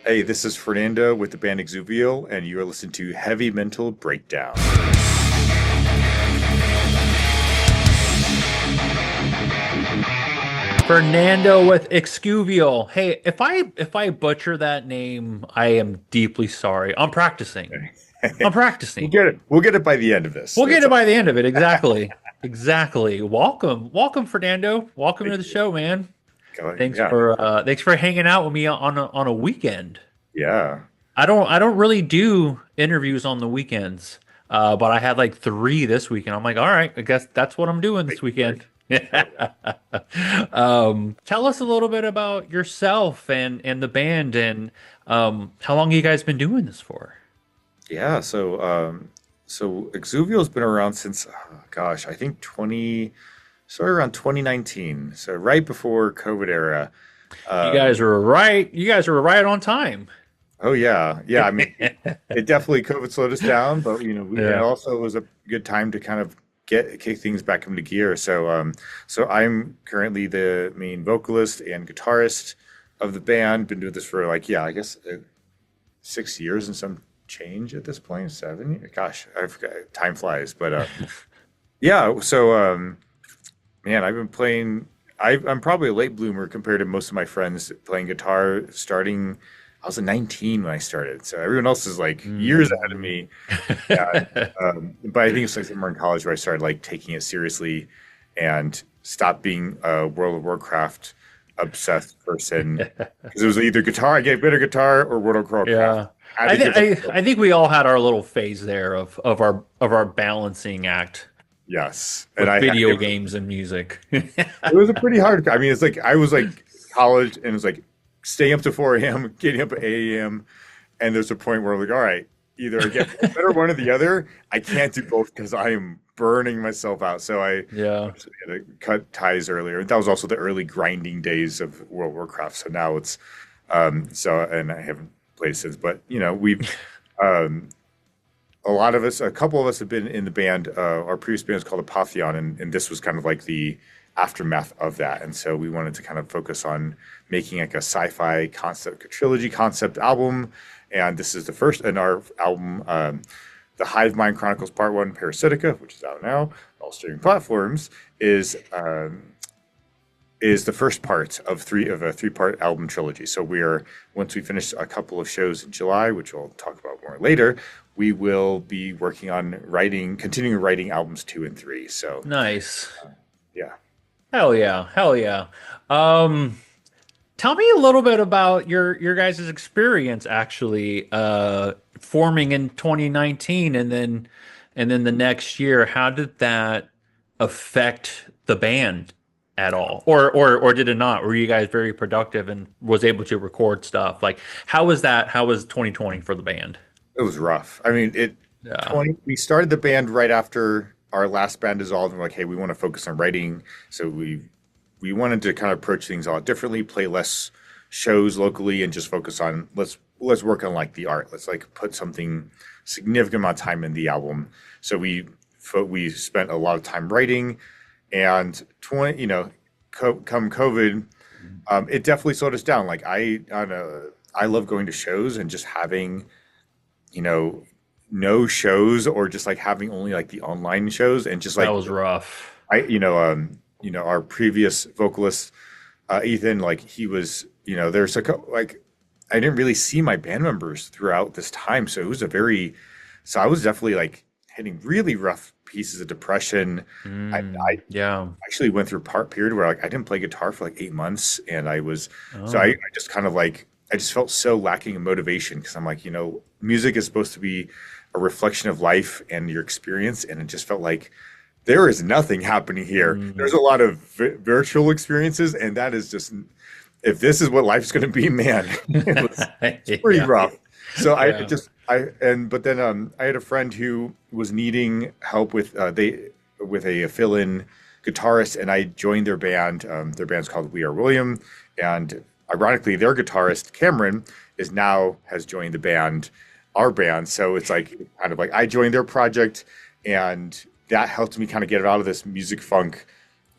Hey, this is Fernando with the band Exuvial, and you are listening to Heavy Mental Breakdown. Fernando with Exuvial. Hey, if I butcher that name, I am deeply sorry. I'm practicing. I'm We'll practicing. get it. We'll get it by the end of this. We'll get That's it all. by the end of it. Exactly. Exactly. Welcome. Welcome, Fernando. Welcome to Thank the you. show, man. Yeah, Thanks for hanging out with me on a weekend. yeah. I don't really do interviews on the weekends. But I had like three this weekend. I'm like, all right, I guess that's what I'm doing Make this it work. weekend. Hell yeah. Tell us a little bit about yourself and the band and how long you guys been doing this for? Yeah. So Exuvial's been around since, gosh, I think started around 2019. So right before COVID era. Um, You guys were right on time. oh yeah, yeah. I mean, it definitely COVID slowed us down, but it Yeah. also was a good time to kind of kick things back into gear. So I'm currently the main vocalist and guitarist of the band. Been doing this for like, yeah, I guess 6 years and some change at this point. 7 years. Gosh, I forgot. Time flies. But yeah. Man, I've been playing. I'm probably a late bloomer compared to most of my friends playing guitar. Starting, I was 19 when I started, so everyone else is like years ahead of Mm. me. Yeah, but I think it's like somewhere in college where I started like taking it seriously and stopped being a World of Warcraft obsessed person because it was either guitar, I get better guitar, or World of Warcraft. Yeah. I had to give up. I think we all had our little phase there of our balancing act Yes, and with it video was games and music. it was a pretty hard. I mean, it's like I was like college and it was like staying up to 4 a.m., getting up at 8 a.m. And there's a point where I'm like, all right, either I get better one or the other. I can't do both because I am burning myself out. So I Yeah. obviously had to cut ties earlier. That was also the early grinding days of World of Warcraft. So now it's and I haven't played since. But um, a lot of us, a couple of us have been in the band. Our previous band was called Apotheon, and this was kind of like the aftermath of that. And so we wanted to kind of focus on making like a sci-fi concept, a trilogy concept album. And this is the first in our album, The Hive Mind Chronicles Part One, Parasitica, which is out now, all streaming platforms, is the first part of a three-part album trilogy. So once we finish a couple of shows in July, which we'll talk about more later, we will be working on continuing writing albums two and three. So Nice. yeah. Hell yeah. Hell yeah. Um, Tell me a little bit about your guys' experience actually forming in 2019 and then the next year. How did that affect the band at all? Or did it not? Were you guys very productive and was able to record stuff? Like how was that? How was 2020 for the band? It was rough. I mean, Yeah. we started the band right after our last band dissolved, and we're like, hey, we want to focus on writing. So we wanted to kind of approach things a lot differently, play less shows locally, and just focus on let's work on like the art. Let's like put something significant amount of time in the album. So we spent a lot of time writing, and come COVID, it definitely slowed us down. Like I don't know, I love going to shows and just having you know, no shows or just like having only like the online shows and just That like was rough. our previous vocalist, Ethan, like he was, there's like I didn't really see my band members throughout this time, so so I was definitely like hitting really rough pieces of depression. I Yeah. actually went through a part period where like I didn't play guitar for like 8 months, and I Oh. just kind of like I just felt so lacking in motivation because I'm like, music is supposed to be a reflection of life and your experience, and it just felt like there is nothing happening here. There's Mm. a lot of virtual experiences, and that is just if this is what life's going to be, man, it's pretty Yeah. rough. So I Yeah. just I and but then I had a friend who was needing help with a fill-in guitarist, and I joined their band. Their band's called We Are William, and ironically, their guitarist Cameron has joined our band. So it's like kind of like I joined their project, and that helped me kind of get it out of this music funk,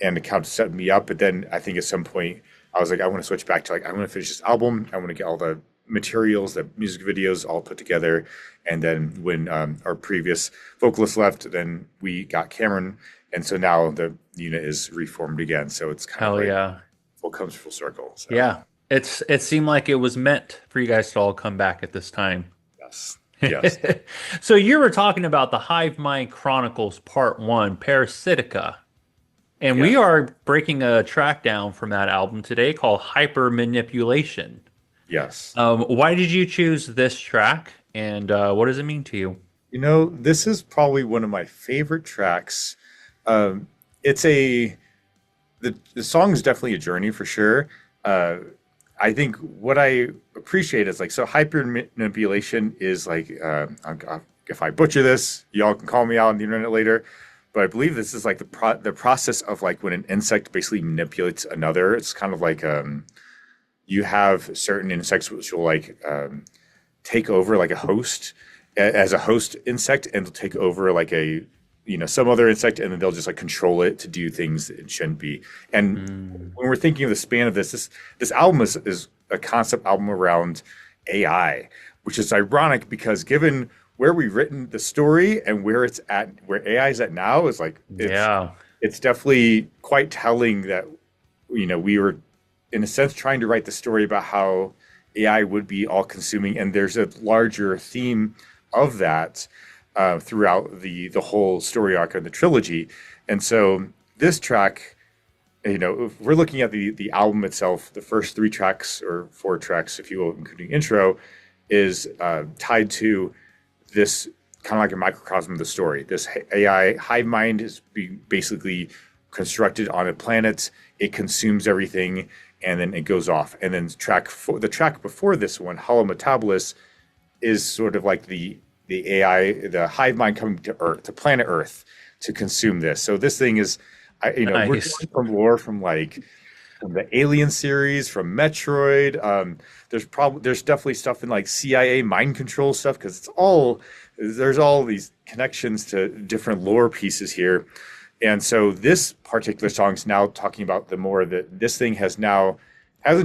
and it kind of set me up. But then I think at some point I was like, I want to switch back to like I want to finish this album. I want to get all the materials, the music videos all put together. And then when our previous vocalist left, then we got Cameron, and so now the unit is reformed again. So it's kind of Hell like yeah. full comes full circle. So Yeah. It seemed like it was meant for you guys to all come back at this time. yes, yes, So you were talking about the Hive Mind Chronicles Part 1, Parasitica. And we yes, are breaking a track down from that album today called Hypermanipulation. yes. Why did you choose this track, and what does it mean to you? This is probably one of my favorite tracks. It's a the song is definitely a journey for sure. Uh, I think what I appreciate is like so hyper manipulation is like if I butcher this, y'all can call me out on the internet later. But I believe this is like the process of like when an insect basically manipulates another. It's kind of like you have certain insects which will like take over like a host as a host insect, and they'll take over like a some other insect, and then they'll just like control it to do things it shouldn't be. And Mm, when we're thinking of the span of this album is a concept album around AI, which is ironic because given where we've written the story and where it's at, where AI is at now, is like yeah. it's definitely quite telling that we were in a sense trying to write the story about how AI would be all consuming, and there's a larger theme of that throughout the whole story arc of the trilogy. And so this track, if we're looking at the album itself, the first three tracks or four tracks, if you will, including intro, is tied to this kind of like a microcosm of the story. This AI hive mind is basically constructed on a planet. It consumes everything, and then it goes off. And then the track before this one, Hollow Metabolus, is sort of like the AI, the hive mind coming to Earth, to planet Earth, to consume this. So this thing is, we're Nice. going from lore from the Alien series, from Metroid. There's definitely stuff in like CIA mind control stuff because there's all these connections to different lore pieces here. And so this particular song is now talking about the more that this thing hasn't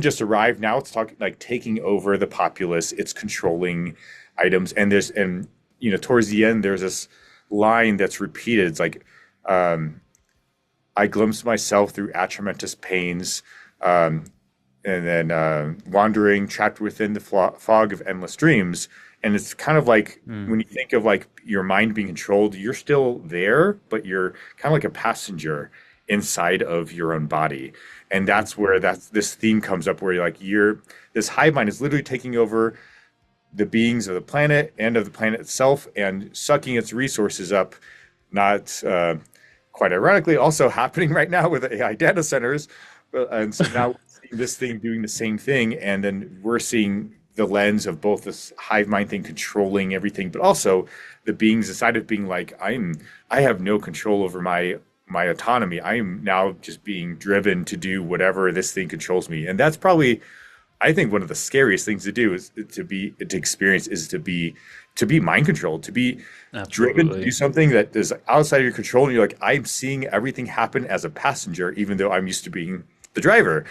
just arrived. Now it's talking like taking over the populace. It's controlling items, and towards the end there's this line that's repeated. It's like I glimpse myself through atramentus pains, um, and then wandering, trapped within the fog of endless dreams. And it's kind of like Mm, when you think of like your mind being controlled, you're still there, but you're kind of like a passenger inside of your own body. And that's where this theme comes up, where this hive mind is literally taking over the beings of the planet and of the planet itself and sucking its resources up. Not quite ironically, also happening right now with AI data centers. And so now we're seeing this thing doing the same thing, and then we're seeing the lens of both this hive mind thing controlling everything, but also the beings inside of being like, I have no control over my autonomy. I am now just being driven to do whatever this thing controls me. And that's probably, I think, one of the scariest things to do is to experience is to be mind controlled, to be driven to do absolutely. something that is outside of your control. And you're like, I'm seeing everything happen as a passenger, even though I'm used to being the driver.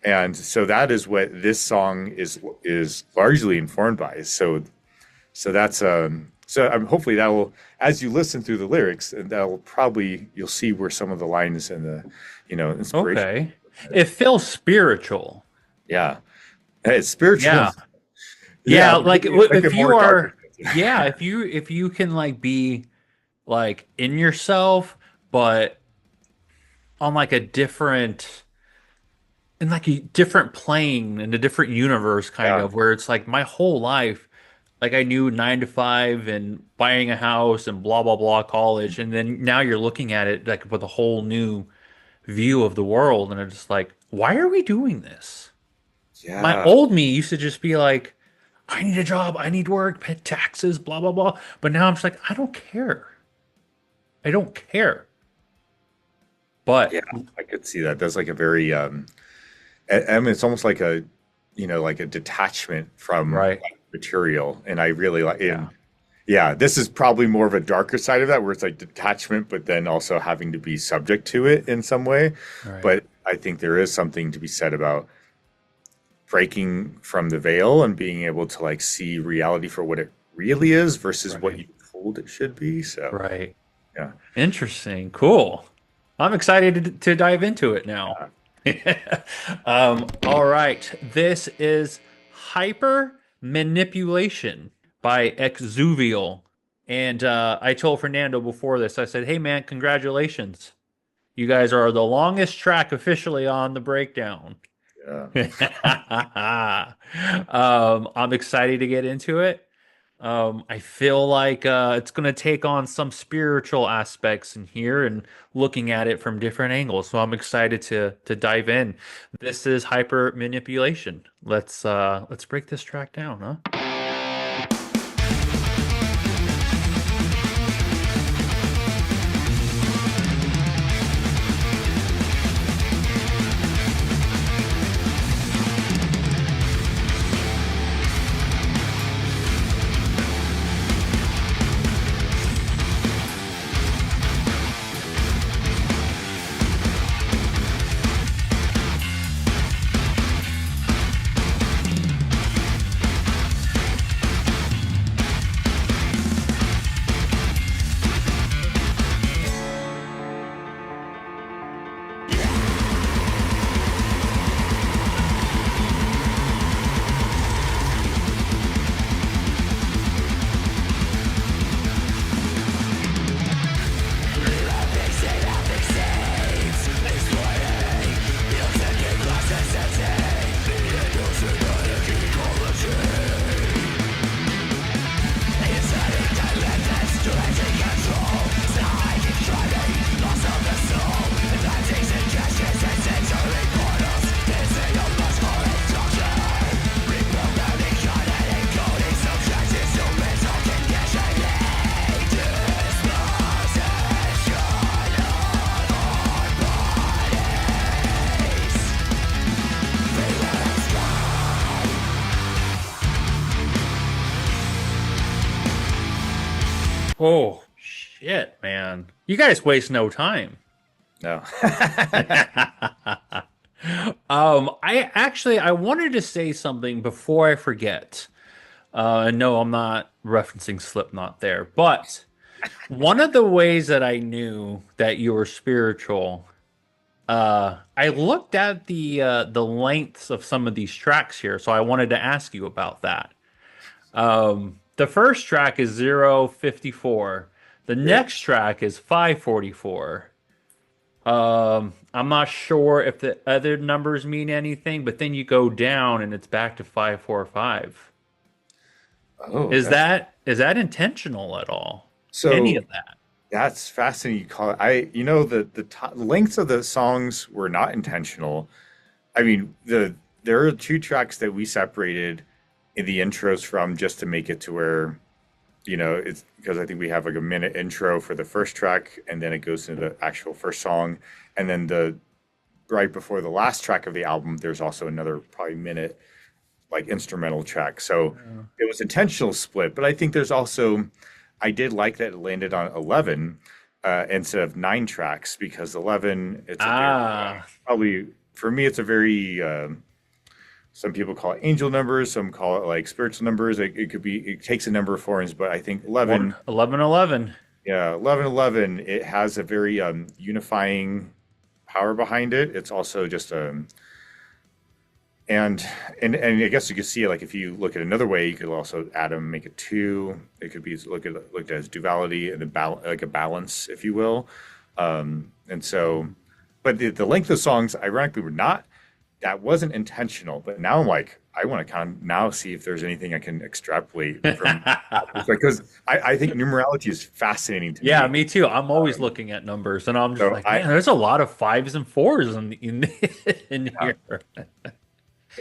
And so that is what this song is largely informed by. So that's hopefully that will, as you listen through the lyrics, and that'll probably you'll see where some of the lines and the inspiration. Okay. It feels spiritual. Yeah, hey, it's spiritual. Yeah. Yeah, Yeah, like like a if you more darker. are, yeah, if you can like be like in yourself, but on like a different in like a different plane in a different universe kind Yeah, of where it's like my whole life like I knew 9 to 5 and buying a house and blah blah blah college, and then now you're looking at it like with a whole new view of the world, and it's just like, why are we doing this? My yeah, old me used to just be like, I need a job, I need work, pay taxes, blah blah blah. But now I'm just like, I don't care. I don't care. yeah. But I could see that. That's like a very I mean, it's almost like like a detachment from right. material, and I really like. Yeah. And yeah, this is probably more of a darker side of that, where it's like detachment, but then also having to be subject to it in some way. Right. But I think there is something to be said about breaking from the veil and being able to like see reality for what it really is versus what Right. you told it should be. So Right. yeah. Interesting. Cool. I'm excited to dive into it now. All right. This is Hyper Manipulation by Exuvial. And I told Fernando before this, I said, hey, man, congratulations. You guys are the longest track officially on the breakdown. Yeah. I'm excited to get into it. I feel like it's going to take on some spiritual aspects in here and looking at it from different angles. So I'm excited to dive in. This is hyper manipulation. Let's break this track down, huh? Oh, shit, man. You guys waste no time. No. I wanted to say something before I forget. No, I'm not referencing Slipknot there, but one of the ways that I knew that you were spiritual, I looked at the lengths of some of these tracks here, so I wanted to ask you about that. The first track is 054. The Yeah. next track is 544. I'm not sure if the other numbers mean anything, but then you go down and it's back to 545. Oh, Is that intentional at all? Any so of that? that's fascinating. You call it. The lengths of the songs were not intentional. I mean, there are two tracks that we separated in the intros from just to make it to where, it's because I think we have like a minute intro for the first track, and then it goes into the actual first song, and then the right before the last track of the album, there's also another probably minute like instrumental track. So Uh, it was intentional split, but I think there's also I did like that it landed on 11 instead of 9 tracks because 11 it's a very ah, probably for me it's a very some people call it angel numbers, some call it like spiritual numbers. It could be it takes a number of forms, but I think 11, 11. yeah, 11 it has a very unifying power behind it. It's also just and and I guess you could see it like if you look at another way, you could also add them, make it two. It could be looked at as duality and like a balance, if you will. And so, but the length of songs, ironically, were not. That wasn't intentional. But now I'm like, I want to kind of now see if there's anything I can extrapolate from because I think numerology is fascinating to Yeah, me. me too. I'm always Um, looking at numbers, and I'm just so like, I man, there's a lot of fives and fours in in yeah. here.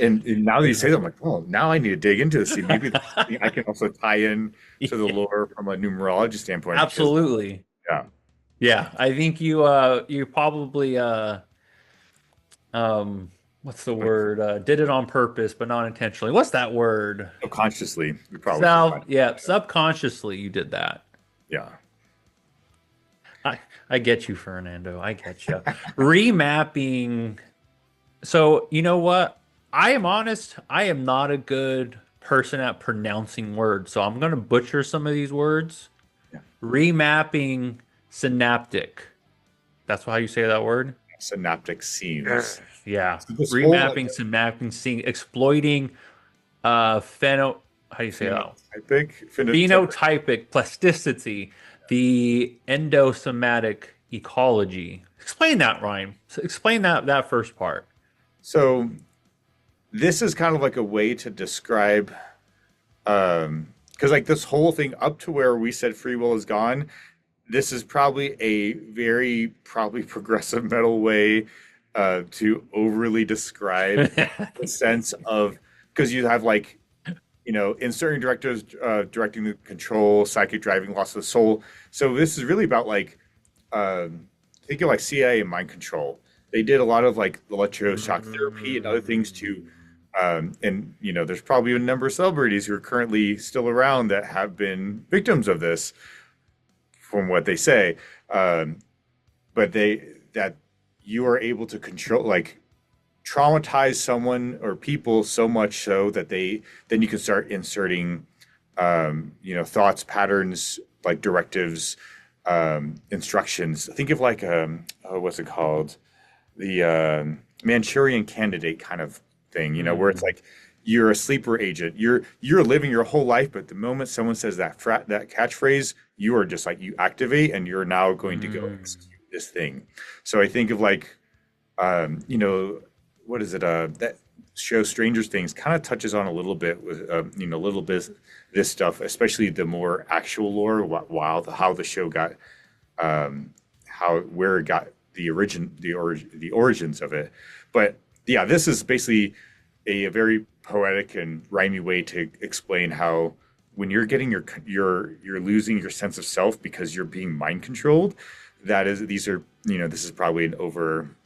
And now that you say that, I'm like, oh, now I need to dig into this. See, maybe that's something I can also tie in to the Yeah, lore from a numerology standpoint because, absolutely. yeah, Yeah, I think you probably what's the like word? Did it on purpose, but not intentionally. What's that word? subconsciously, we probably subconsciously, Subconsciously you did that. yeah. I get you, Fernando. I get you. Remapping. So you know what? I am honest, I am not a good person at pronouncing words, so I'm gonna butcher some of these words. Yeah. Remapping synaptic. That's how you say that word? Synaptic seams. Yeah. So this whole like Remapping synaptic seeing exploiting pheno how do you say that? phenotypic. Phenotypic plasticity, the endosomatic ecology. Explain that, Ryan. So explain that first part. So this is kind of like a way to describe because like this whole thing up to where we said free will is gone, this is probably a very probably progressive metal way to overly describe the sense of because you have like in certain directors directing the control, psychic driving, loss of the soul. So this is really about like think of like CIA and mind control. They did a lot of like electroshock therapy and other things to and there's probably a number of celebrities who are currently still around that have been victims of this, from what they say. Um, but that you are able to control, like traumatize someone or people so much so that then you can start inserting, thoughts, patterns, like directives, instructions. Think of like what's it called? The Manchurian Candidate kind of thing, where it's like you're a sleeper agent. You're living your whole life, but the moment someone says that catchphrase, you are just like you activate, and you're now going to go execute this thing. So I think of like, what is it? That show Stranger Things kind of touches on a little bit with, a little bit this stuff, especially the more actual lore, how the show got, how where it got the origins of it. But yeah, this is basically a very poetic and rhymey way to explain how when you're getting you're losing your sense of self because you're being mind controlled. This is probably an over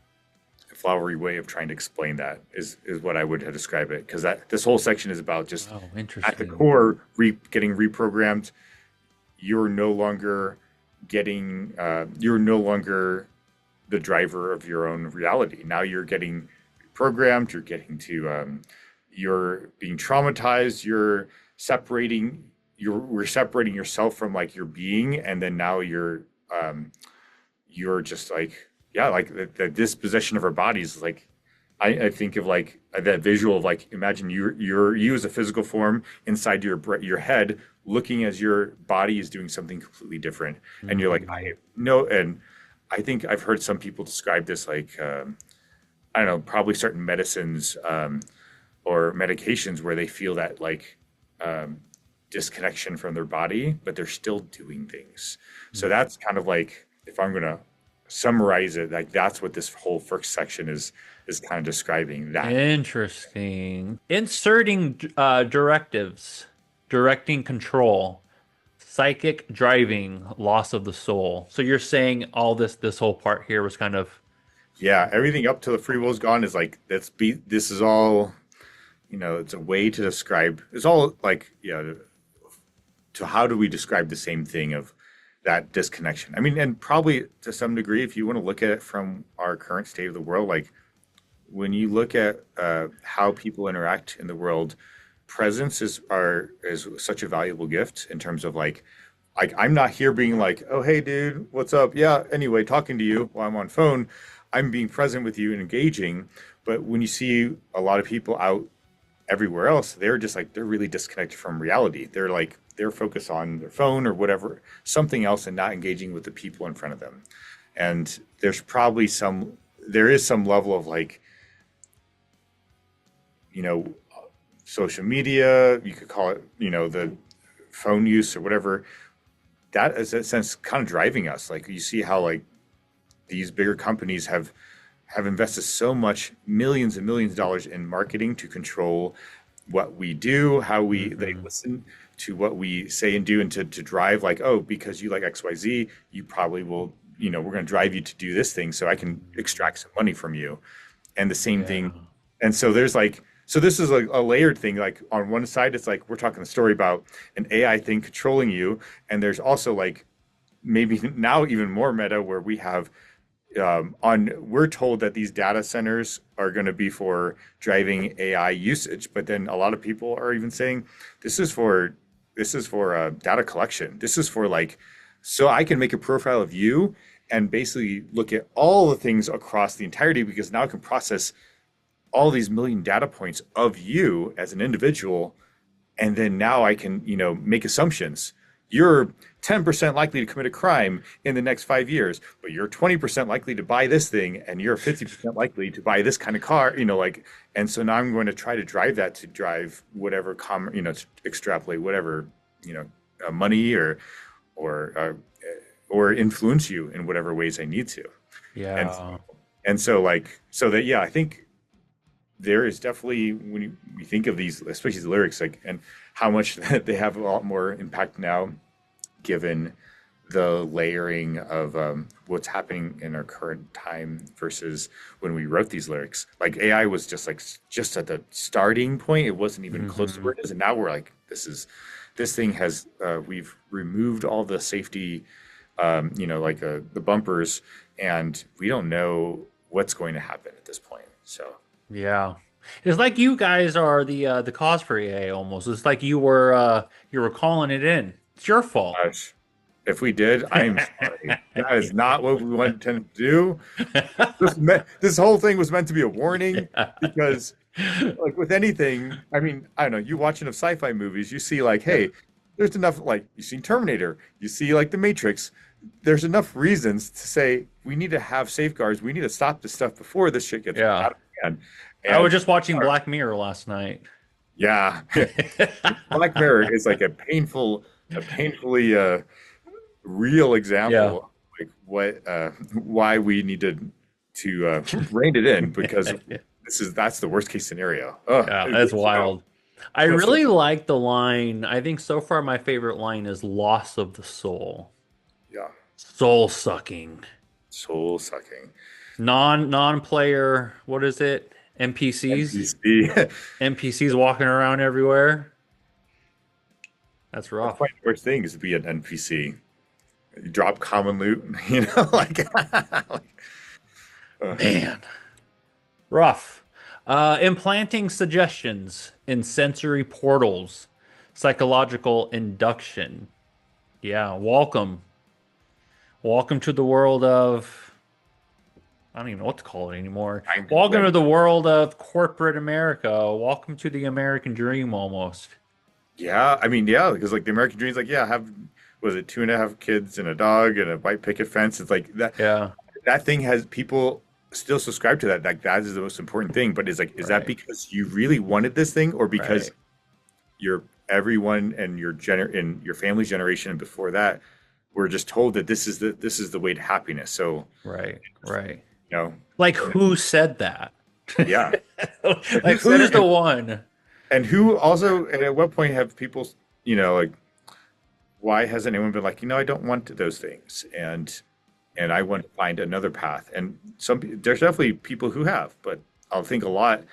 flowery way of trying to explain that is what I would describe it, because that this whole section is about just Oh, at the interesting. core getting reprogrammed. You're no longer you're no longer the driver of your own reality. Now you're getting programmed. You're being traumatized. We're separating yourself from like your being, and then now you're just like, yeah, like the dispossession of our bodies. Like, I think of like that visual of like, imagine you as a physical form inside your head, looking as your body is doing something completely different, and you're like, I know. And I think I've heard some people describe this like, I don't know, probably certain medicines or medications where they feel that like um, disconnection from their body, but they're still doing things. So that's kind of like, if I'm gonna summarize it, like that's what this whole first section is kind of describing that. Interesting. Inserting directives, directing control, psychic driving, loss of the soul. So you're saying all this whole part here was kind of Yeah, everything up to the free will is gone is like this is all, it's a way to describe, it's all like, yeah, to how do we describe the same thing of that disconnection. I mean, and probably to some degree, if you want to look at it from our current state of the world, like when you look at how people interact in the world, presence is such a valuable gift in terms of like I'm not here being like, oh hey dude, what's up? Yeah, anyway, talking to you while I'm on phone. I'm being present with you and engaging. But when you see a lot of people out everywhere else, they're just like they're really disconnected from reality. They're focused on their phone or whatever, something else, and not engaging with the people in front of them. And there is some level of like, you know, social media, you could call it, the phone use or whatever. That is, in a sense, kind of driving us. Like you see how like these bigger companies have invested so much millions and millions of dollars in marketing to control what we do, how they listen to what we say and do, and to drive like, oh, because you like XYZ, you probably will, we're going to drive you to do this thing so I can extract some money from you. And the same yeah. thing. And so so this is a layered thing. Like on one side, it's like we're talking a story about an AI thing controlling you. And there's also like maybe now even more meta where we have we're told that these data centers are going to be for driving AI usage, but then a lot of people are even saying this is for data collection. This is for like so I can make a profile of you and basically look at all the things across the entirety because now I can process all these million data points of you as an individual, and then now I can, make assumptions. You're 10% likely to commit a crime in the next 5 years, but you're 20% likely to buy this thing, and you're 50% likely to buy this kind of car, and so now I'm going to try to drive that to drive whatever, to extrapolate whatever, money or, uh, or influence you in whatever ways I need to. And, Yeah. and so so that, yeah, I think there is definitely when you think of these, especially the lyrics, like and how much they have a lot more impact now, given the layering of what's happening in our current time versus when we wrote these lyrics. Like AI was just at the starting point; it wasn't even close to Hmm. where it is, and now we're like, this thing has we've removed all the safety, the bumpers, and we don't know what's going to happen at this point. So. Yeah. It's like you guys are the cause for AI almost. It's like you were calling it in. It's your fault. Gosh, if we did, I am sorry. That is not what we wanted to do. This whole thing was meant to be a warning because, like with anything, I mean, I don't know. You watch enough sci-fi movies, you see like, Yeah. hey, there's enough. Like you've seen Terminator, you see like The Matrix. There's enough reasons to say we need to have safeguards. We need to stop this stuff before this shit gets Yeah. out of hand. I was And just watching Black Mirror last night. yeah, Black Mirror is like a painfully real Yeah. example like what why we needed to rein it in because that's the worst case scenario. Oh, Yeah, that's wild. I so really like the line. I think so far my favorite line is loss of the soul. yeah, Soul sucking. soul sucking. Non-player, what is it? NPCs? NPC. NPCs walking around everywhere. That's That's probably rough. the worst thing is to be an NPC. You drop common loot, like, uh, Man, rough. Implanting suggestions in sensory portals. Psychological induction. Yeah, welcome. Welcome to the world of I don't even know what to call it anymore. Welcome to like the world of corporate America. Welcome to the American dream almost. yeah, I mean, yeah, because like the American dream is like, yeah, have was it 2.5 kids and a dog and a white picket fence? It's like Yeah, that thing has people still subscribe to that. Like that is the most important thing. But it's like, is that right, because you really wanted this thing, or because right, your everyone and in your family's generation and before that were just told that this is the way to happiness? So right, right. you know, Like who said that? yeah. And who Like said who's it? the one? And who also? And at what point have people, like, why hasn't anyone been like, I don't want those things, and I want to find another path. And there's definitely people who have, but I'll think a lot.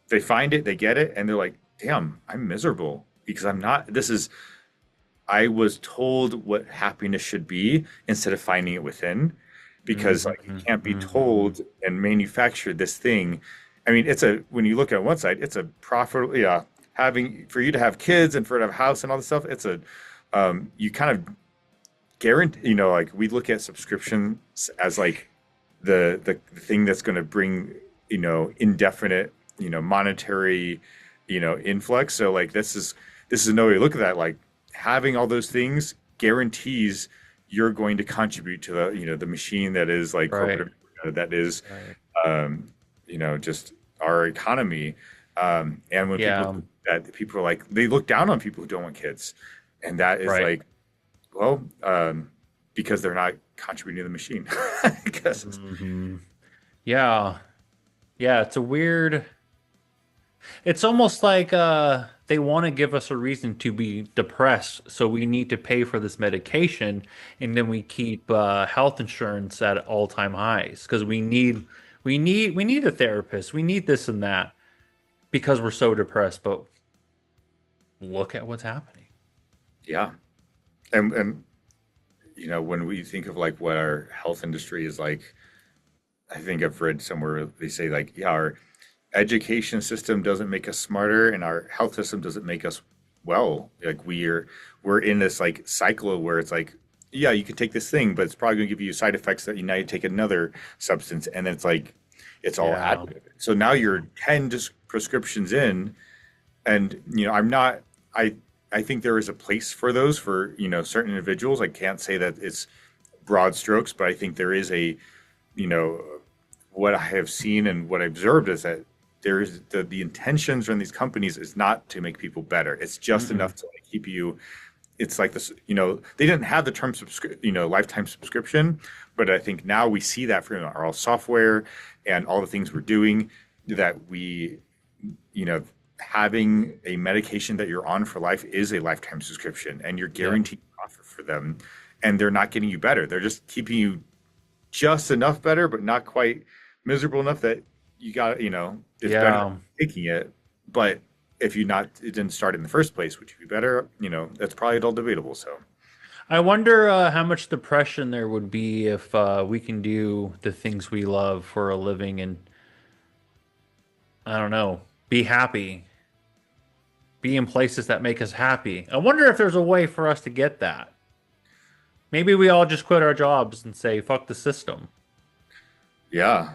They find it, they get it, and they're like, "Damn, I'm miserable because I'm not. This is. I was told what happiness should be instead of finding it within, because like you Hmm. can't be Hmm. told and manufacture this thing. I mean, when you look at one side, it's a profit. Yeah, having for you to have kids and for you to have a house and all this stuff. It's a you kind of guarantee, like we look at subscriptions as like the thing that's going to bring, indefinite, monetary, influx. So like this is no way to look at that. Like having all those things guarantees you're going to contribute to the machine that is like Right, corporate, that is, right. um, just our economy. And when people Yeah, that people are like, they look down on people who don't want kids, and that is right. like, well, because they're not contributing to the machine. Because Hmm. Yeah, yeah. It's almost like they want to give us a reason to be depressed, so we need to pay for this medication, and then we keep health insurance at all-time highs because we need a therapist, we need this and that because we're so depressed. But look at what's happening. yeah, and when we think of like what our health industry is like, I think I've read somewhere they say like, yeah, our education system doesn't make us smarter and our health system doesn't make us well. Like we're in this like cycle where it's like, yeah, you can take this thing, but it's probably going to give you side effects that you now you take another substance, and it's like it's all Yeah. additive. So now you're 10 just prescriptions in, and I'm not. I think there is a place for those for certain individuals. I can't say that it's broad strokes, but I think there is a you know what I have seen and what I observed is that there is the intentions from these companies is not to make people better. It's just Mm-mm. enough to like, keep you. It's like this, they didn't have the term lifetime subscription, but I think now we see that from our software and all the things we're doing that you know, having a medication that you're on for life is a lifetime subscription and you're Yep. guaranteed profit for them and they're not getting you better. They're just keeping you just enough better, but not quite miserable enough that you got, it's better than Yeah. taking it. But if it didn't start in the first place, would you be better? That's probably all debatable. So I wonder how much depression there would be if we can do the things we love for a living and I don't know, be happy, be in places that make us happy. I wonder if there's a way for us to get that. Maybe we all just quit our jobs and say, fuck the system. yeah,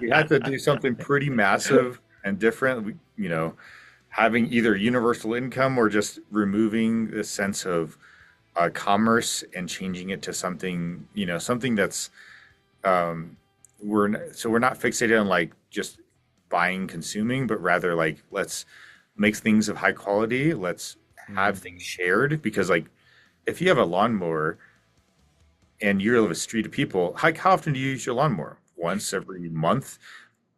we had to do something pretty massive and different. Having either universal income or just removing the sense of commerce and changing it to something, something that's we're not fixated on like just buying, consuming, but rather like let's make things of high quality. Let's have things Mhm. shared because like if you have a lawnmower and you live a street of people, how often do you use your lawnmower? Once every month?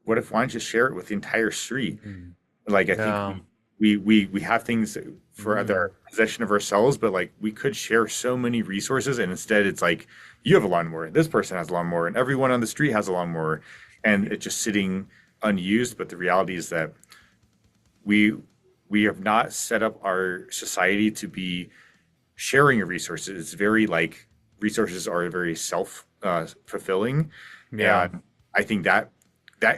What if why don't you share it with the entire street? Mhm. Like I think Yeah. we have things for Mm. other possession of ourselves, but like we could share so many resources, and instead it's like you have a lawnmower, this person has a lawnmower, and everyone on the street has a lawnmower, and it's just sitting unused. But the reality is that we we have not set up our society to be sharing of resources. It's very like resources are very self fulfilling, Yeah. and I think that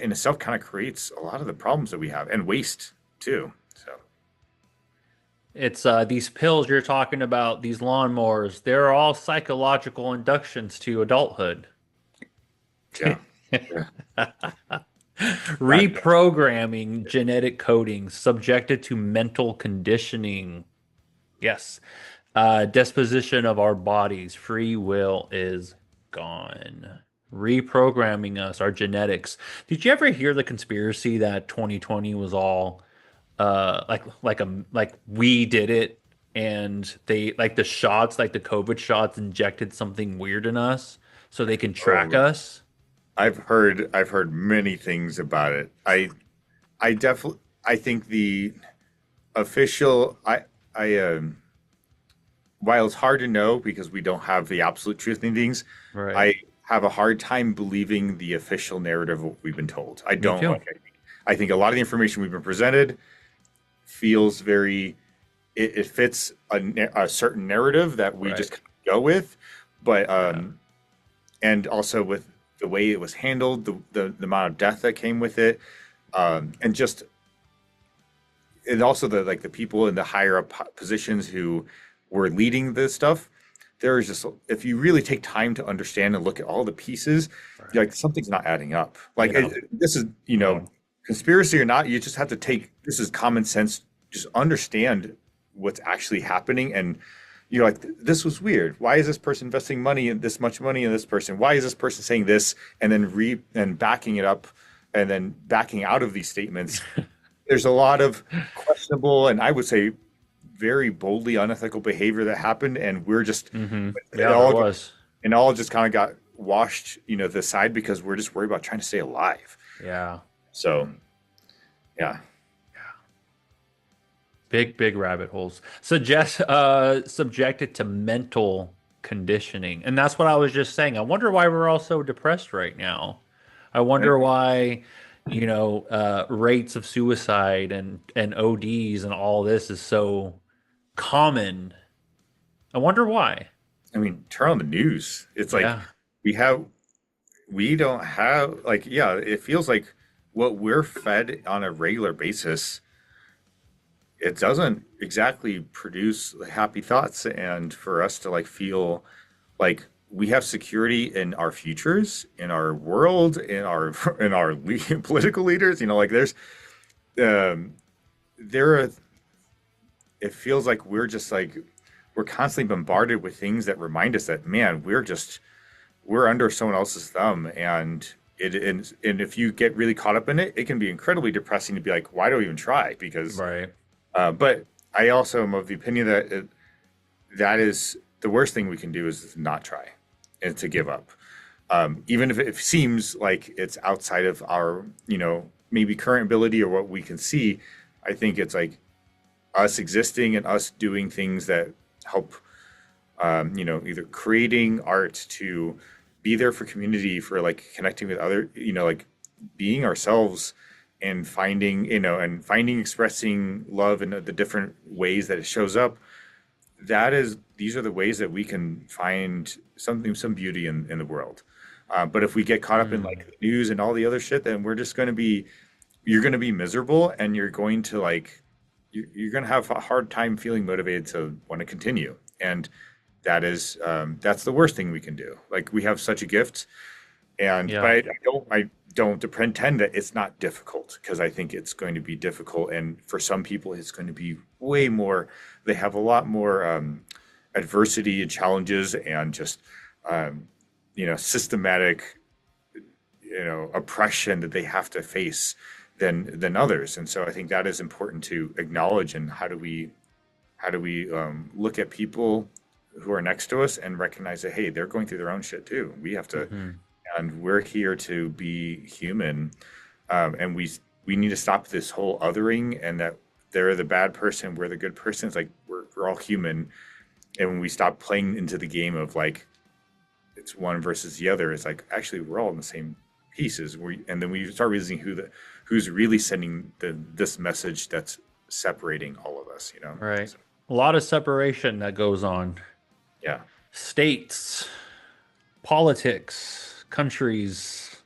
in itself kind of creates a lot of the problems that we have and waste too. So It's these pills you're talking about, these lawnmowers, they're all psychological inductions to adulthood. yeah, yeah, that Reprogramming genetic coding subjected to mental conditioning. Yes. Disposition of our bodies. Free will is gone. Reprogramming us, our genetics. Did you ever hear the conspiracy that 2020 was all like we did it and they like the shots, like the COVID shots injected something weird in us so they can track oh, us? I've heard many things about it. I definitely I think the official I while it's hard to know because we don't have the absolute truth in things, Right. I have a hard time believing the official narrative of what we've been told. I Me don't too. like. I think a lot of the information we've been presented feels very. It fits a certain narrative that we Right. just kind of go with, but Yeah. and also with the way it was handled, the amount of death that came with it, and just and also the people in the higher up positions who were leading this stuff. There is just if you really take time to understand and look at all the pieces, you're Right. like something's not adding up. Like Yeah. this is No. conspiracy or not, you just have to take this is common sense. Just understand what's actually happening, and you're like, this was weird. Why is this person investing money in this much money in this person? Why is this person saying this and then and backing it up and then backing out of these statements? There's a lot of questionable and I would say very boldly unethical behavior that happened, and we're just it Yeah, there all was. and all just kind of got washed, to the side because we're just worried about trying to stay alive. Yeah. So yeah, Big rabbit holes. Subjected to mental conditioning. And that's what I was just saying. I wonder why we're all so depressed right now. I wonder why, rates of suicide and ODs and all this is so common. I wonder why. I mean, turn on the news. It's like Yeah. we have. we don't have like, yeah, it feels like what we're fed on a regular basis, it doesn't exactly produce happy thoughts. And for us to like feel like we have security in our futures, in our world, in our in our political leaders, like um, there are, it feels like we're just like we're constantly bombarded with things that remind us that, man, we're under someone else's thumb. And if you get really caught up in it, it can be incredibly depressing to be like, why do I even try? Because Right. but I also am of the opinion that that is the worst thing we can do is not try and to give up. Even if it seems like it's outside of our, maybe current ability or what we can see, I think it's like us existing and us doing things that help, either creating art to be there for community, for like connecting with other, like being ourselves and finding, expressing love in the different ways that it shows up. These are the ways that we can find some beauty in the world. But if we get caught up in like Mm. the news and all the other shit, then we're just going to be, you're going to be miserable, and you're going to like, you're going to have a hard time feeling motivated to want to continue. And that's the worst thing we can do. Like we have such a gift, but Yeah. I don't pretend that it's not difficult, because I think it's going to be difficult, and for some people it's going to be way more. They have a lot more adversity and challenges, and just systematic oppression that they have to face than others. And so I think that is important to acknowledge. And how do we look at people who are next to us and recognize that, hey, they're going through their own shit too. We have to, Hmm. and we're here to be human. And we need to stop this whole othering, and that they're the bad person, we're the good person. It's like we're all human. And when we stop playing into the game of like it's one versus the other, it's like actually we're all in the same pieces. And then we start realizing who's really sending this message that's separating all of us. Right. So, A lot of separation that goes on. yeah, States, politics, countries,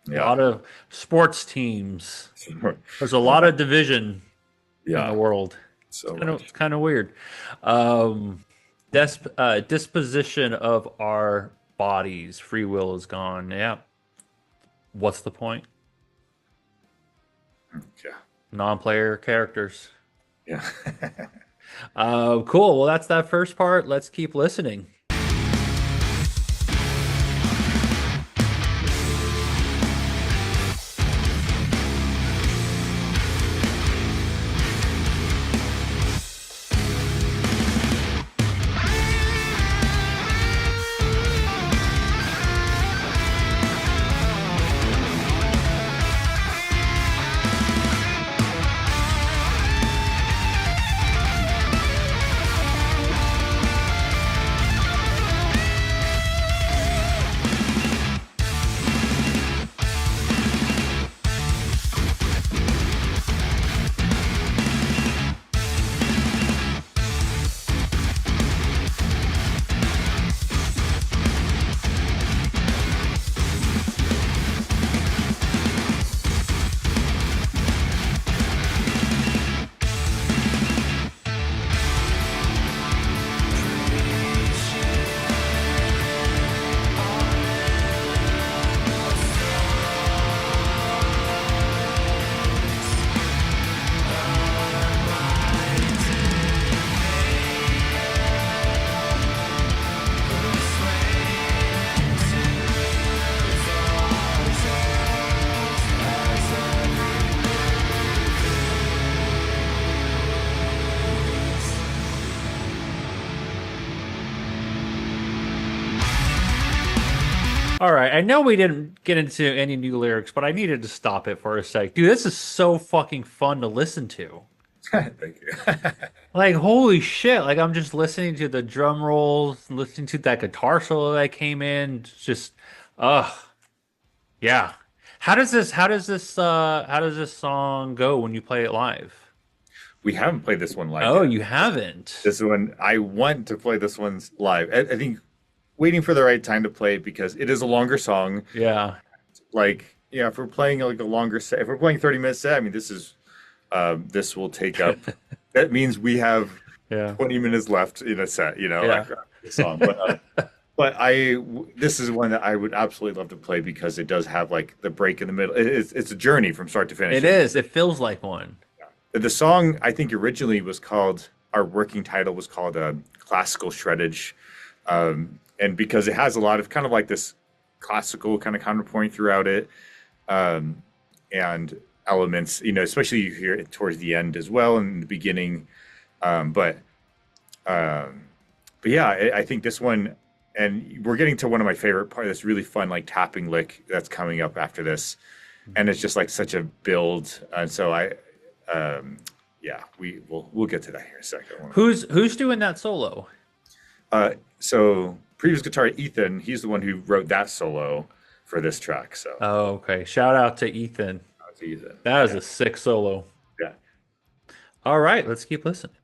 a yeah, lot of sports teams. There's a lot of division in the yeah, world. so It's much. kind of weird. Disposition of our bodies, free will is gone. Yeah. What's the point? Yeah, Non-player characters. yeah. Cool. Well, that's that first part. Let's keep listening. All right. I know we didn't get into any new lyrics, but I needed to stop it for a sec. Dude, this is so fucking fun to listen to. Thank you. Like, holy shit. Like, I'm just listening to the drum rolls, listening to that guitar solo that came in. It's just, ugh. Yeah. How does this song go when you play it live? We haven't played this one live Oh, yet. you haven't. This one, I want to play this one's live. I think waiting for the right time to play it because it is a longer song. Yeah. Like, yeah, if we're playing like a longer set, if we're playing 30 minutes set, I mean, this will take up. That means we have Yeah. 20 minutes left in a set, Yeah. like the song. But this is one that I would absolutely love to play because it does have like the break in the middle. It's a journey from start to finish. It is. It feels like one. The song I think originally was called our working title was called classical shreddage, and because it has a lot of kind of like this classical kind of counterpoint throughout it, um, and elements, especially you hear it towards the end as well in the beginning, um, but um, but yeah, I think this one, and we're getting to one of my favorite part. This really fun like tapping lick that's coming up after this, and it's just like such a build, and so um, yeah, we'll get to that here in a second. Who's doing that solo? So previous guitar Ethan, he's the one who wrote that solo for this track. So Oh, okay. Shout out to Ethan. that's Ethan. That was Yeah, a sick solo. yeah. All right, let's keep listening.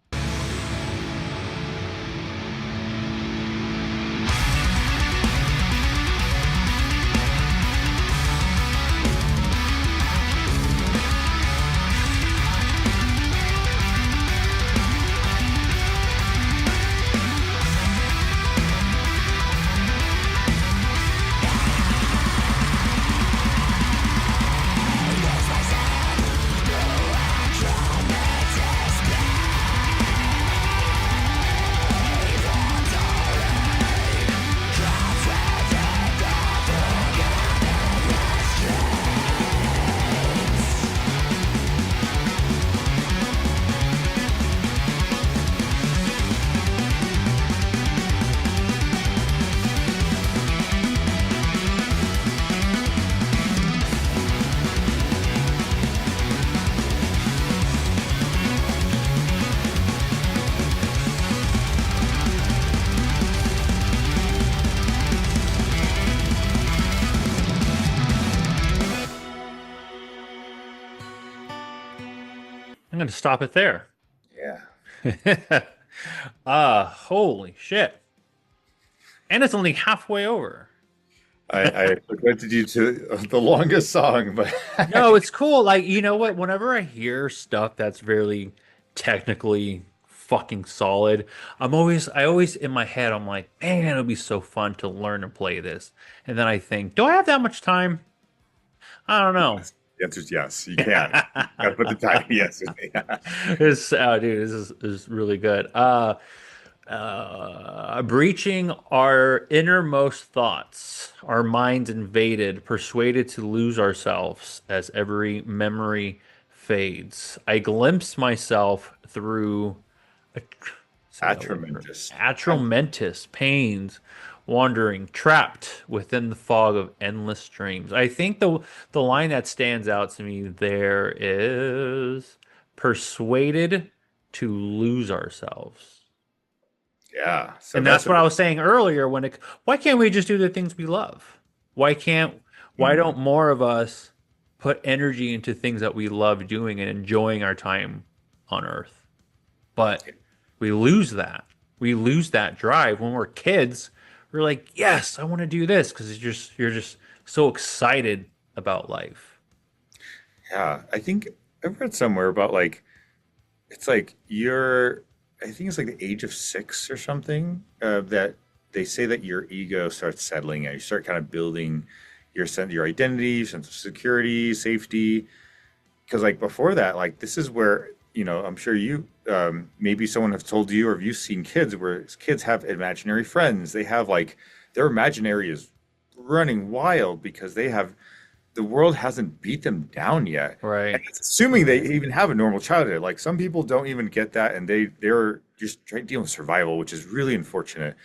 I'm going to stop it there. Yeah. Holy shit. And it's only halfway over. I presented you to the longest song, but No, it's cool. Like, you know what? Whenever I hear stuff that's very technically fucking solid, I always in my head, I'm like, man, it'll be so fun to learn and play this. And then I think, do I have that much time? I don't know. the answer is yes. You can. You gotta put the time yes in me. This, dude, this is really good. Breaching our innermost thoughts, our minds invaded, persuaded to lose ourselves as every memory fades. I glimpse myself through a, say that word, Tremendous. atromentus pains, wandering, trapped within the fog of endless dreams. I think the line that stands out to me there is persuaded to lose ourselves. Yeah. So And that's that's a what I was saying earlier why can't we just do the things we love? Why don't more of us put energy into things that we love doing and enjoying our time on earth? But we lose that. We lose that drive when we're kids. We're like, "Yes, I want to do this" because you're just so excited about life. yeah. I think I read somewhere about like it's like you're I think it's like the age of 6 or something, that they say that your ego starts settling and you start kind of building your identity, your sense of security, safety. Because like before that, like this is where, I'm sure you, maybe someone has told you, or have you seen kids where kids have imaginary friends? They have like their imaginary is running wild because the world hasn't beat them down yet. And Right. it's assuming they even have a normal childhood. Like some people don't even get that, and they're just trying to deal with survival, which is really unfortunate.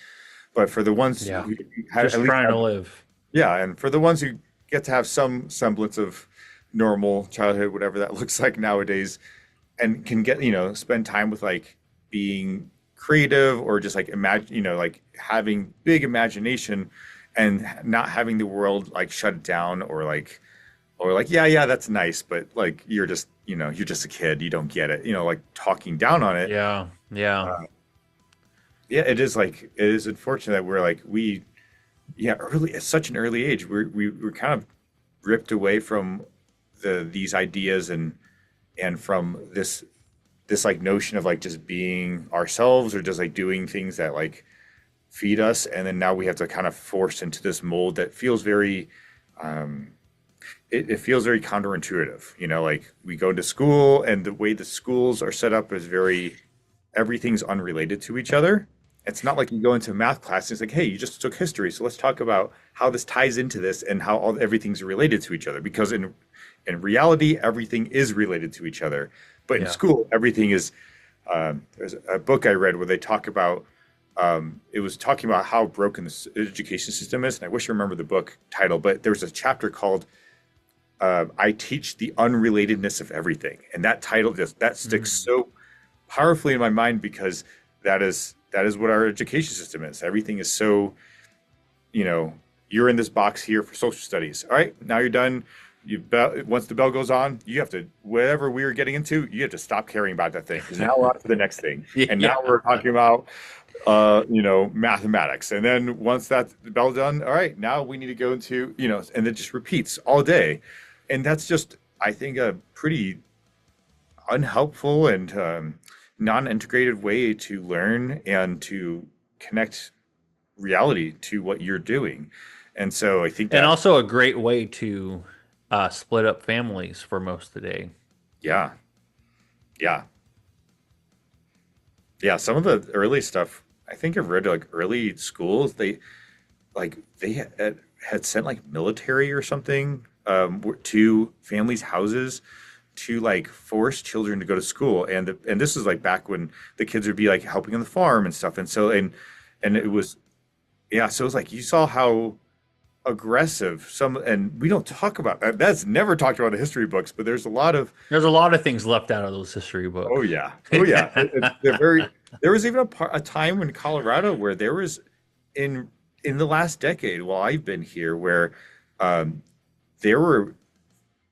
But for the ones Yeah. who have Just at least trying to have, live. yeah, and for the ones who get to have some semblance of normal childhood, whatever that looks like nowadays, and can get, spend time with like being creative or just like imagine, like having big imagination and not having the world like shut down or like, yeah, that's nice, but like you're just a kid, you don't get it, like talking down on it. Yeah. Yeah. Yeah, it is unfortunate that we're like yeah, early at such an early age, we're kind of ripped away from these ideas and from this like notion of like just being ourselves or just like doing things that like feed us, and then now we have to kind of force into this mold that feels very um it feels very counterintuitive. You know, like we go to school and the way the schools are set up is very everything's unrelated to each other. It's not like you go into a math class and it's like, hey, you just took history, so let's talk about how this ties into this and how all everything's related to each other. Because in reality, everything is related to each other. But in Yeah. school, everything is. There's a book I read where they talk about. It was talking about how broken the education system is, and I wish I remember the book title. But there was a chapter called "I Teach the Unrelatedness of Everything," and that title just that sticks Mm. so powerfully in my mind because that is what our education system is. Everything is so, you know, you're in this box here for social studies. All right, now you're done. Once the bell goes on, you have to whatever we were getting into, you have to stop caring about that thing because now we're on to the next thing, and now Yeah. we're talking about mathematics. And then once that the bell done, all right, now we need to go into and it just repeats all day, and that's just I think a pretty unhelpful and non-integrated way to learn and to connect reality to what you're doing. And so I think And that, also a great way to split up families for most today. yeah, yeah, yeah. Some of the early stuff, I think I've read like early schools, they had sent like military or something to families' houses to like force children to go to school. And this is like back when the kids would be like helping on the farm and stuff. And it was, yeah, so it was like you saw how aggressive some, and we don't talk about that. That's never talked about in the history books, but there's a lot of, There's a lot of things left out of those history oh books. yeah, oh yeah. They're very, there was even a time in Colorado where there was in in the last decade while I've been here where um, there were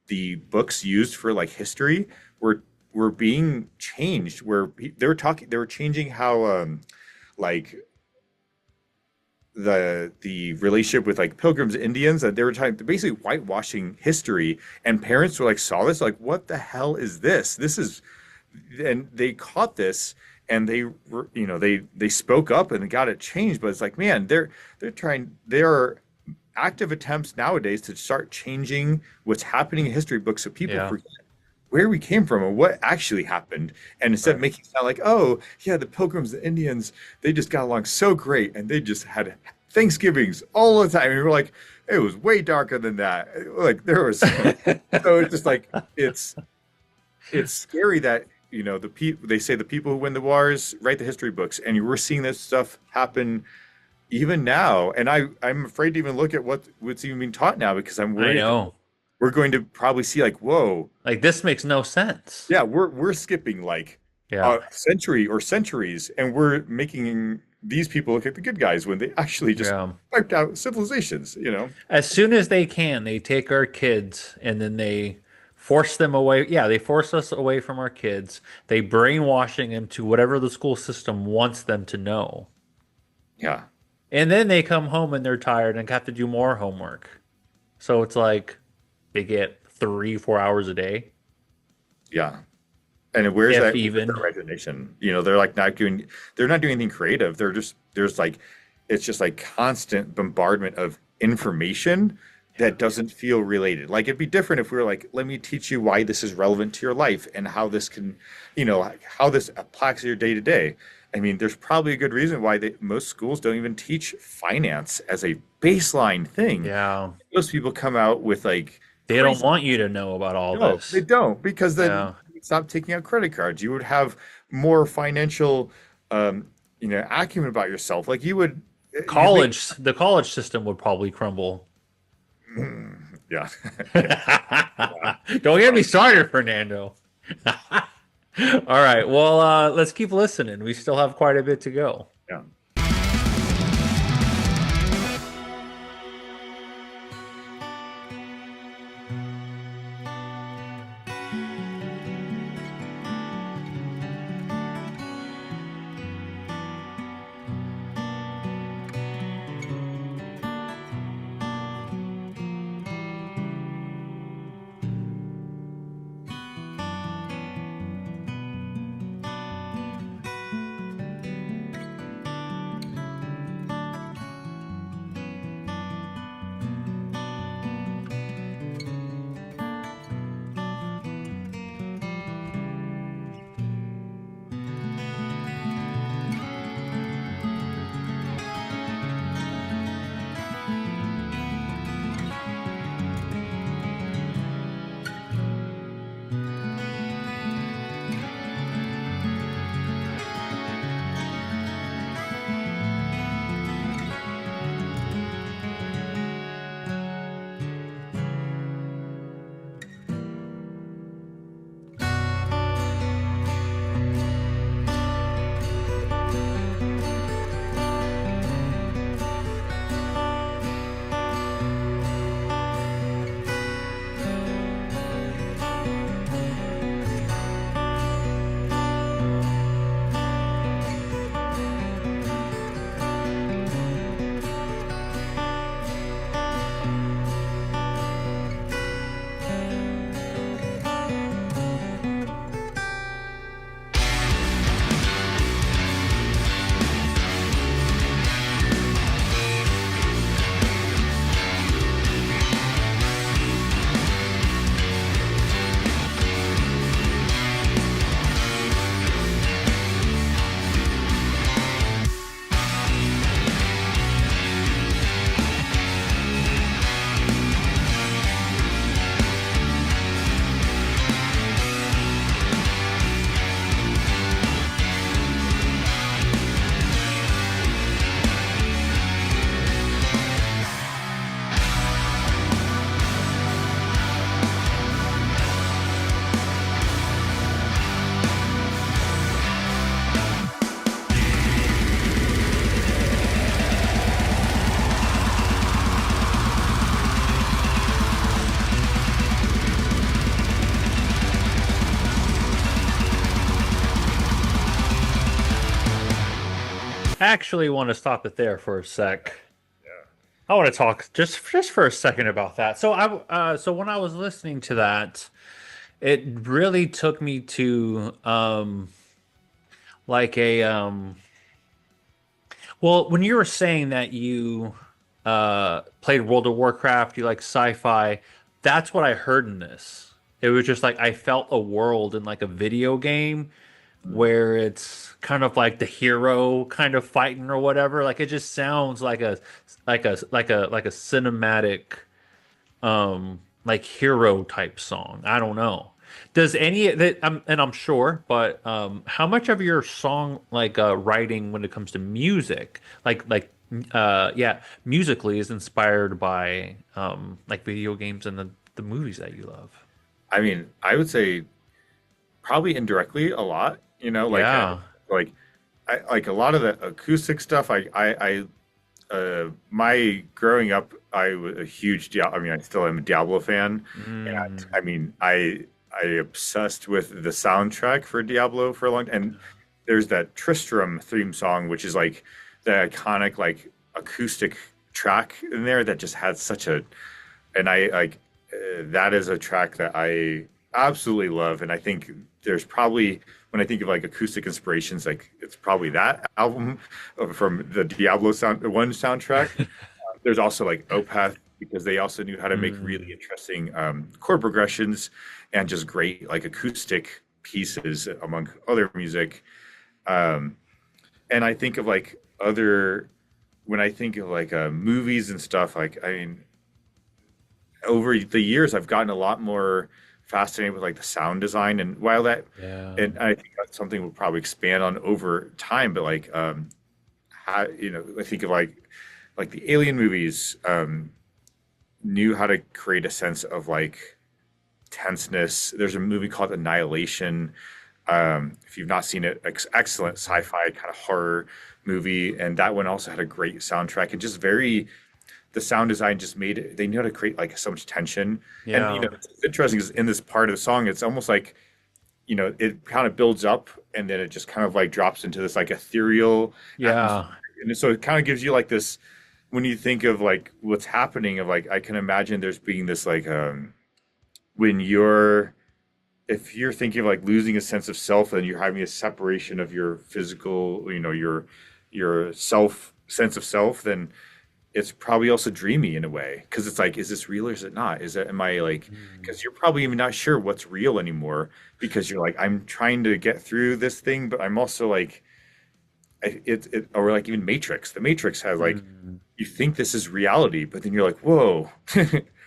the books used for like history were being changed where they were changing how like the relationship with like pilgrims and Indians, that they were trying basically whitewashing history, and parents were like saw this like what the hell is this is, and they caught this, and they were they spoke up and got it changed. But it's like, man, there are active attempts nowadays to start changing what's happening in history books so people Yeah, forget where we came from and what actually happened. And instead of right. making it sound like, oh, yeah, the Pilgrims, the Indians, they just got along so great and they just had Thanksgivings all the time. And we were like, it was way darker than that. Like there was, so it's just like, it's scary that, the people, they say the people who win the wars write the history books. And we're seeing this stuff happen even now. And I'm afraid to even look at what's even being taught now because I'm I worried know. we're going to probably see like, whoa, Like this makes no sense. yeah, we're skipping like Yeah. a century or centuries, and we're making these people look like the good guys when they actually just Yeah. wiped out civilizations, As soon as they can, they take our kids and then they force them away. Yeah, they force us away from our kids. They brainwashing them to whatever the school system wants them to know. Yeah, And then they come home and they're tired and have to do more homework. So it's like they get 3, 4 hours a day, yeah. And if where's their even. imagination? They're like they're not doing anything creative. There's like, it's just like constant bombardment of information that doesn't feel related. Like it'd be different if we were like, let me teach you why this is relevant to your life and how this can, how this applies to your day to day. I mean, there's probably a good reason why most schools don't even teach finance as a baseline thing. Yeah. Most people come out with like They don't crazy. want you to know about all No, they this. don't, because then Yeah. you'd stop taking out credit cards. You would have more financial, acumen about yourself. Like you'd make, The college system would probably crumble. yeah, yeah, Don't get me started, Fernando. All right. Well, let's keep listening. We still have quite a bit to go. yeah. actually want to stop it there for a sec. I want to talk just for a second about that. So when I was listening to that, it really took me to like a well, when you were saying that you played World of Warcraft, you like sci-fi, that's what I heard in this. It was just like I felt a world in like a video game where it's kind of like the hero kind of fighting or whatever. Like it just sounds like a cinematic like hero type song. I don't know. Does any that and I'm sure, but how much of your song like writing when it comes to music, yeah, musically is inspired by like video games and the movies that you love? I mean, I would say probably indirectly a lot, Yeah. like like a lot of the acoustic stuff. My growing up, I was a huge Diablo. I mean, I still am a Diablo fan, and Mm. I mean, I obsessed with the soundtrack for Diablo for a long time. And there's that Tristram theme song, which is like the iconic like acoustic track in there that just had such a, and I like that is a track that I absolutely love. And I think there's probably when I think of like acoustic inspirations, like it's probably that album from the Diablo one soundtrack. There's also like Opeth because they also knew how to make really Mm. interesting chord progressions and just great like acoustic pieces among other music. Um, and I think of like other when I think of like movies and stuff. Like I mean, over the years, I've gotten a lot more fascinated with like the sound design, and while that, Yeah. and I think that's something we'll probably expand on over time. But like, how I think of like the Alien movies knew how to create a sense of like tenseness. There's a movie called Annihilation. If you've not seen it, excellent sci-fi kind of horror movie, and that one also had a great soundtrack and just very the sound design just made it. They knew how to create like so much tension, and Yeah. it's interesting is in this part of the song, it's almost like it kind of builds up and then it just kind of like drops into this like ethereal atmosphere, Yeah. and so it kind of gives you like this when you think of like what's happening of like I can imagine there's being this like when you're if you're thinking of like losing a sense of self and you're having a separation of your physical your self sense of self, then it's probably also dreamy in a way because it's like is this real or is it not, is it am I like Mm. because you're probably even not sure what's real anymore because you're like I'm trying to get through this thing but I'm also like or like even Matrix, the Matrix has like Mm. you think this is reality but then you're like whoa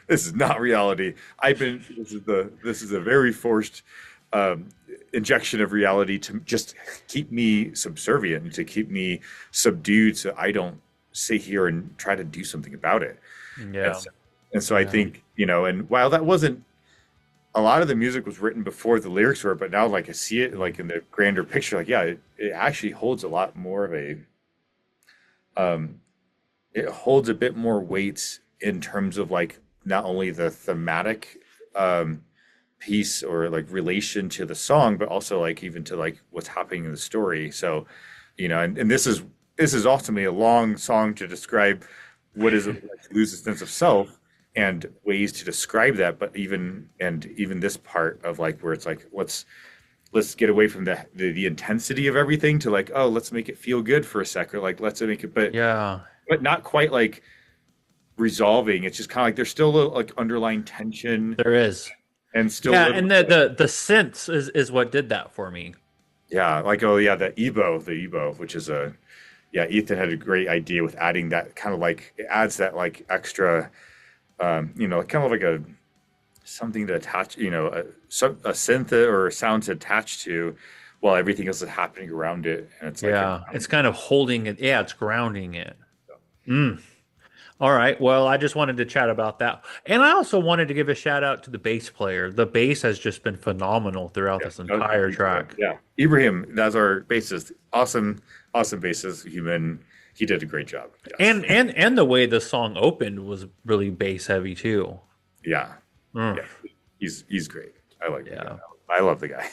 this is not reality. This is a very forced um, injection of reality to just keep me subservient and to keep me subdued so I don't sit here and try to do something about it. And Yeah. so, and so I Yeah. think, and while that wasn't a lot of the music was written before the lyrics were, but now like I see it like in the grander picture, like yeah, it actually holds a lot more of a um it holds a bit more weight in terms of like not only the thematic um piece or like relation to the song, but also like even to like what's happening in the story. So, and this is ultimately a long song to describe what is it like to lose a sense of self and ways to describe that. But even this part of like where it's like let's get away from the intensity of everything to like oh let's make it feel good for a sec or like let's make it Yeah. but not quite like resolving. It's just kind of like there's still a little like underlying tension There is. and still a Yeah, little and the synths is what did that for me. yeah, like oh yeah, the Ebo, which is a yeah, Ethan had a great idea with adding that kind of like it adds that like extra kind of like a something to attach, a synth or a sound to attach to while everything else is happening around it. And it's like a Yeah, it's kind of holding it. Yeah, it's grounding it. Mm. All right. Well, I just wanted to chat about that. And I also wanted to give a shout out to the bass player. The bass has just been phenomenal throughout yeah, this entire track. yeah. Ibrahim, that's our bassist. Awesome, awesome bassist, human. He did a great job. Yes. And the way the song opened was really bass heavy too. Yeah. Mm. Yeah. He's great. I like the guy. Yeah. I love the guy.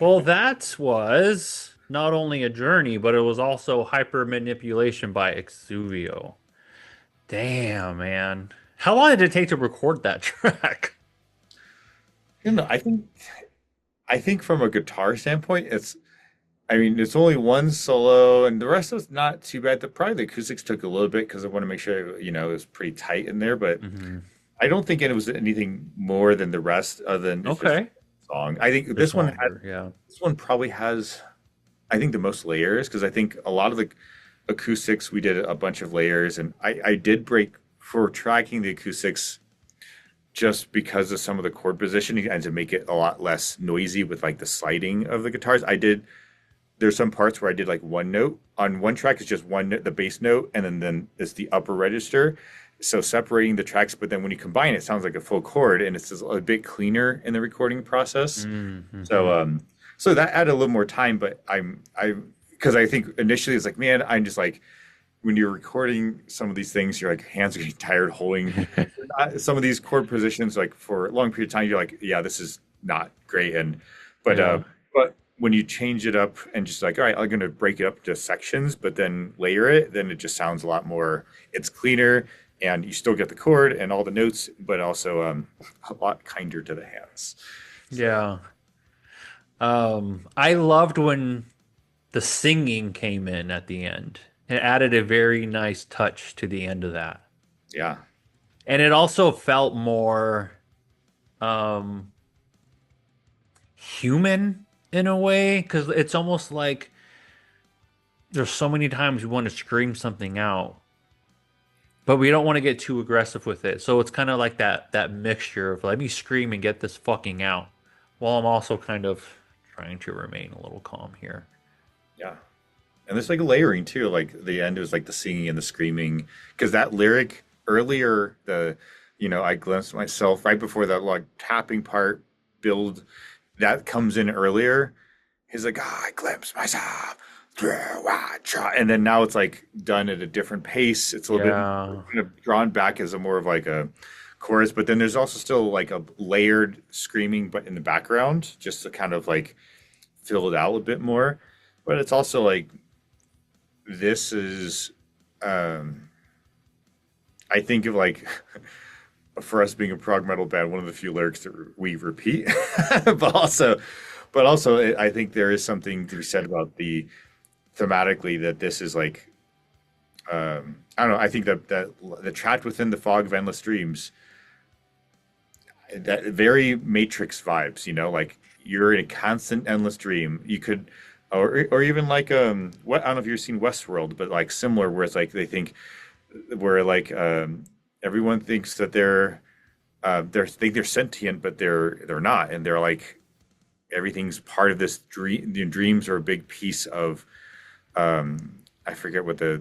Well, that was not only a journey, but it was also Hypermanipulation by Exuvial. Damn, man. How long did it take to record that track? You know, I think from a guitar standpoint, I mean, it's only one solo, and the rest was not too bad. Probably the acoustics took a little bit because I want to make sure, it was pretty tight in there. But Hmm. I don't think it was anything more than the rest, other than it's just Okay. a song. I think Just longer, yeah. this one probably has, I think, the most layers because I think a lot of the acoustics we did a bunch of layers, and I did break for tracking the acoustics just because of some of the chord positioning and to make it a lot less noisy with like the sliding of the guitars. There's some parts where I did like one note on one track. It's just one note, the bass note, and then it's the upper register. So separating the tracks, but then when you combine it, it sounds like a full chord, and it's just a bit cleaner in the recording process. Mm-hmm. So that added a little more time, but because I think initially it's like, man, I'm just like when you're recording some of these things, your like hands are getting tired holding some of these chord positions like for a long period of time. You're like, yeah, this is not great, and but uh, Yeah. but when you change it up and just like, all right, I'm going to break it up to sections, but then layer it, then it just sounds a lot more, it's cleaner and you still get the chord and all the notes, but also a lot kinder to the hands. So, Yeah. I loved when the singing came in at the end. It added a very nice touch to the end of that. yeah. And it also felt more um human in a way, because it's almost like there's so many times we want to scream something out, but we don't want to get too aggressive with it. So it's kind of like that mixture of let me scream and get this fucking out, while I'm also kind of trying to remain a little calm here. Yeah. And there's like a layering too. Like the end was like the singing and the screaming. Because that lyric earlier, I glimpsed myself right before that like tapping part build that comes in earlier. He's like, ah, I glimpsed myself. And then now it's like done at a different pace. It's a little bit Yeah. kind of drawn back as a more of like a chorus, but then there's also still like a layered screaming, but in the background, just to kind of like fill it out a bit more. But it's also like this is um I think of like for us being a prog metal band, one of the few lyrics that we repeat, but also I think there is something to be said about the thematically that this is like I don't know. I think that the trapped within the fog of endless dreams, that very Matrix vibes. Like you're in a constant endless dream. You could, or even like what I don't know if you've seen Westworld, but like similar, where it's like they think where like everyone thinks that they're sentient, but they're not, and they're like everything's part of this dream. The dreams are a big piece of I forget what they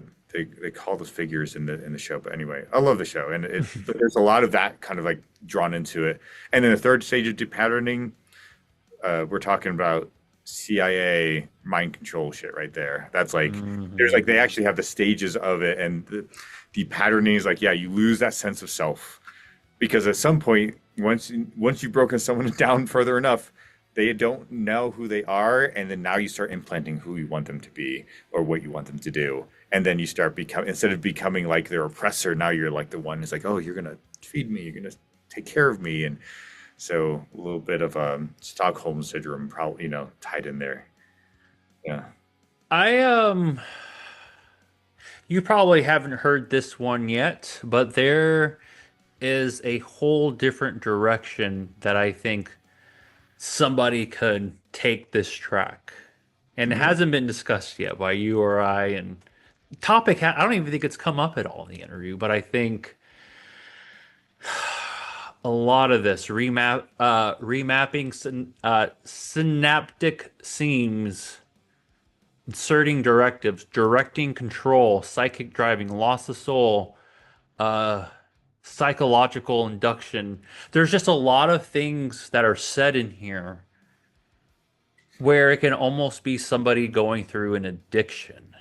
call those figures in the show, but anyway, I love the show, and but there's a lot of that kind of like drawn into it. And then the third stage of depatterning, we're talking about CIA mind control shit right there. That's like there's Hmm. like they actually have the stages of it, and the patterning is like, yeah, you lose that sense of self because at some point, once you've broken someone down further enough, they don't know who they are, and then now you start implanting who you want them to be or what you want them to do, and then you start becoming instead of becoming like their oppressor, now you're like the one who's like, oh, you're gonna feed me, you're gonna take care of me, and so a little bit of Stockholm syndrome, probably tied in there. Yeah. I You probably haven't heard this one yet, but there is a whole different direction that I think somebody could take this track. And it Mm. hasn't been discussed yet by you or I. And I don't even think it's come up at all in the interview, but I think a lot of this remapping synaptic seams, inserting directives, directing control, psychic driving, loss of soul, uh, psychological induction. There's just a lot of things that are said in here where it can almost be somebody going through an addiction.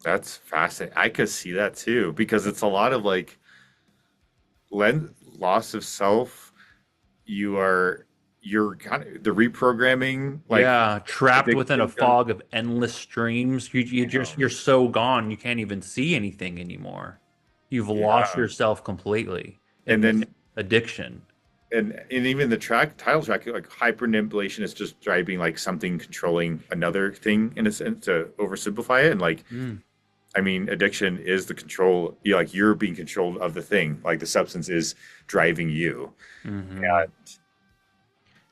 That's fascinating. I could see that too because it's a lot of like loss of self. You are you're kind of the reprogramming like Yeah, trapped within a addiction. fog of endless streams. You're so gone, you can't even see anything anymore. You've lost Yeah, yourself completely in and this then addiction. and even the title track, like hypermanipulation is just driving like something controlling another thing in a sense to oversimplify it. And like, Mm. I mean, addiction is the control. You like you're being controlled of the thing. Like the substance is driving you. Hmm. And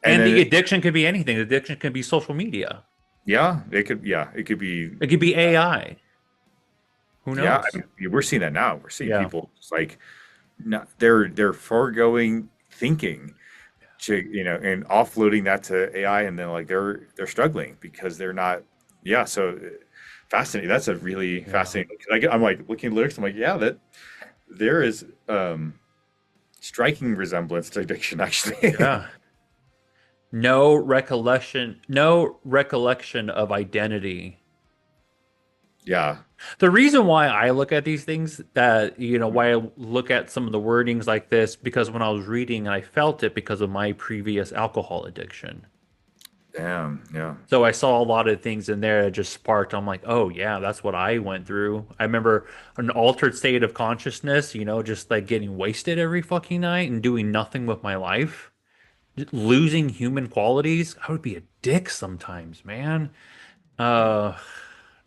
And then the addiction could be anything. Addiction could be social media. yeah, it could be It could be AI. Who yeah. I knows? mean, we're seeing that now. We're seeing Yeah. people just like not, they're foregoing thinking to and offloading that to AI, and then like they're struggling because they're not. Yeah, so fascinating. That's a really Yeah. fascinating. I'm like looking at lyrics. I'm like, yeah, that there is striking resemblance to addiction actually. Yeah. No recollection of identity. Yeah. The reason why I look at these things why I look at some of the wordings like this, because when I was reading, I felt it because of my previous alcohol addiction. Damn. Yeah. So I saw a lot of things in there that just sparked. I'm like, oh yeah, that's what I went through. I remember an altered state of consciousness, just like getting wasted every fucking night and doing nothing with my life, losing human qualities. I would be a dick sometimes, man. Uh,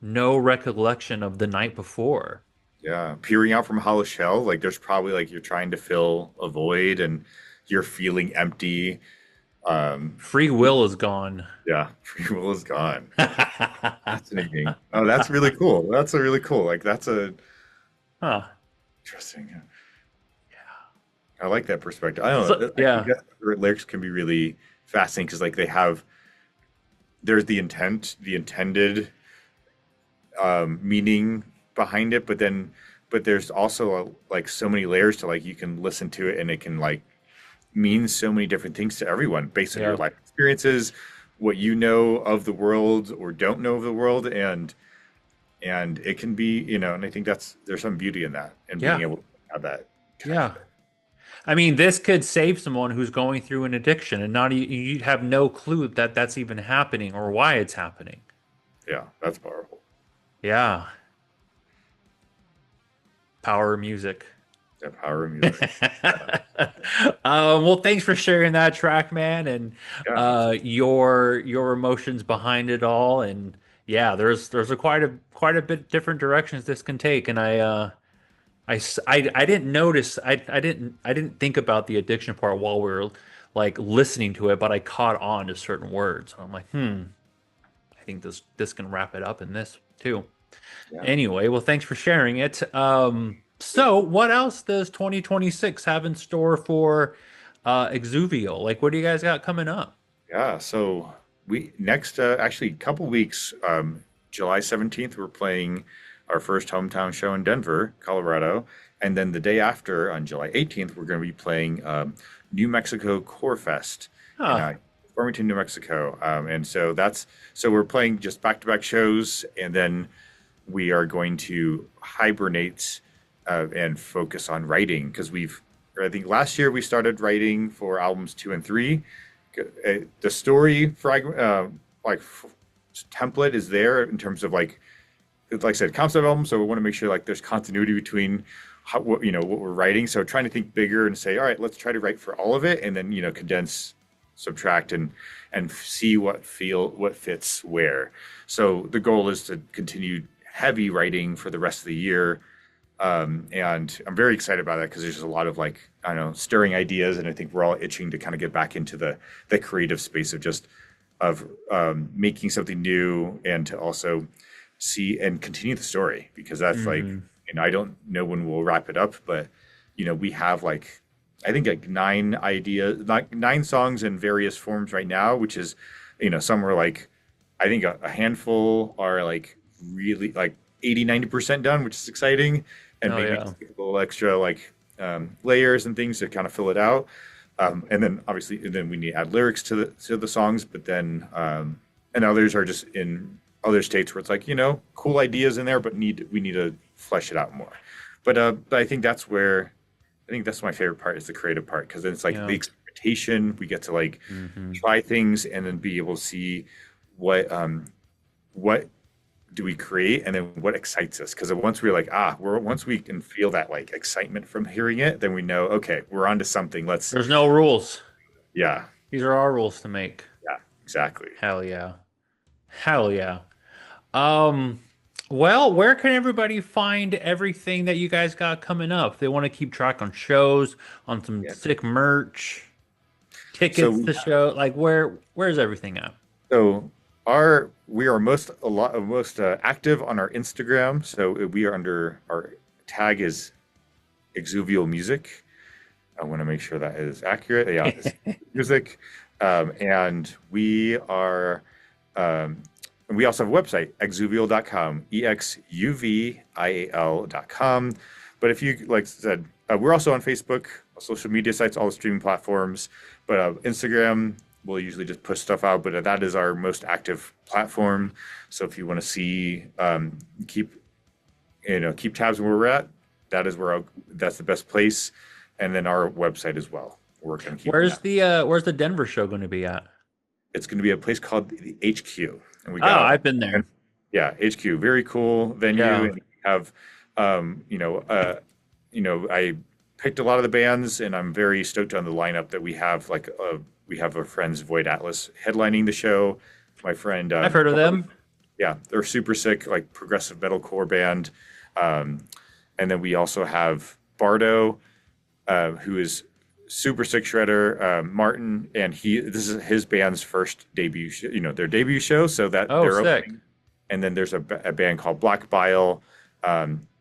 no recollection of the night before. Yeah. Peering out from a hollow shell, like there's probably like you're trying to fill a void and you're feeling empty. Um, Free will is gone. yeah, free will is gone. Fascinating. Oh, that's really cool. That's a really cool. Like that's a Huh. interesting. I like that perspective. I don't So, know. I think yeah. that lyrics can be really fascinating because like they have there's the intent, the intended meaning behind it, but there's also like so many layers to like you can listen to it and it can like mean so many different things to everyone based on your Yeah. life experiences, what you know of the world or don't know of the world, and it can be and I think there's some beauty in that and being Yeah. able to have that Yeah. connection. I mean, this could save someone who's going through an addiction and not you have no clue that that's even happening or why it's happening. Yeah, that's powerful. Yeah. Power of music. The power of music. Well, thanks for sharing that track, man, and Yeah, absolutely. your emotions behind it all. And yeah, there's a quite a bit different directions this can take. And I didn't notice I didn't think about the addiction part while we were like listening to it, but I caught on to certain words. I'm like, I think this can wrap it up in this too. Yeah. Anyway, well, thanks for sharing it. Good. So what else does 2026 have in store for Exuvial? Like, what do you guys got coming up? Yeah, so we next actually couple weeks, July 17th, we're playing our first hometown show in Denver, Colorado, and then the day after, on July 18th, we're going to be playing New Mexico Core Fest in Huh. Farmington, New Mexico, and so we're playing just back-to-back shows, and then we are going to hibernate and focus on writing because I think last year we started writing for albums 2 and 3. The story fragment, like template is there in terms of like I said, concept album. So we want to make sure like there's continuity between what we're writing. So trying to think bigger and say, all right, let's try to write for all of it, and then condense, subtract, and see what fits where. So the goal is to continue heavy writing for the rest of the year. And I'm very excited about that because there's just a lot of like I don't know stirring ideas, and I think we're all itching to kind of get back into the creative space of just of making something new and to also see and continue the story because that's like Hmm. I don't know when we'll wrap it up, but we have like I think like 9 ideas, like 9 songs in various forms right now, which is some are like I think a handful are like really like 80-90% done, which is exciting, and Oh maybe yeah. just a little extra like layers and things to kind of fill it out. And then obviously, and then we need to add lyrics to the songs, but then and others are just in other states where it's like cool ideas in there, but we need to flesh it out more. But I think that's my favorite part is the creative part because then it's like the Yeah. experimentation. We get to like Hmm. try things and then be able to see what do we create and then what excites us. Because once we're like, once we can feel that like excitement from hearing it, then we know, okay, we're onto something. Let's, There's no rules. yeah, These are our rules to make. yeah, exactly. Hell yeah. Hell yeah. Um, well, where can everybody find everything that you guys got coming up? If they want to keep track on shows, on some Yeah. sick merch, So tickets to show, like where's everything at? So we are most active on our Instagram. So we are under our tag is Exuvial Music. I want to make sure that is accurate. Yeah, it's music, and um, we also have a website exuvial.com, exuvial.com. But if you like I said, we're also on Facebook, social media sites, all the streaming platforms. But Instagram, we'll usually just push stuff out. But that is our most active platform. So if you want to see, keep keep tabs on where we're at, that's the best place. And then our website as well. We're going to keep Where's that. where's the Denver show going to be at? It's going to be a place called the HQ, and we Oh, got I've been there. yeah, HQ, very cool venue, Yeah. and we have I picked a lot of the bands, and I'm very stoked on the lineup that we have. We have our friends Void Atlas headlining the show. My friend, I've heard of them. yeah, they're super sick, like progressive metalcore band. Um, and then we also have Bardo, who is super sick shredder, Martin, and this is his band's first debut, their debut show. So that Oh, they're sick. opening. And then there's a band called Black Bile.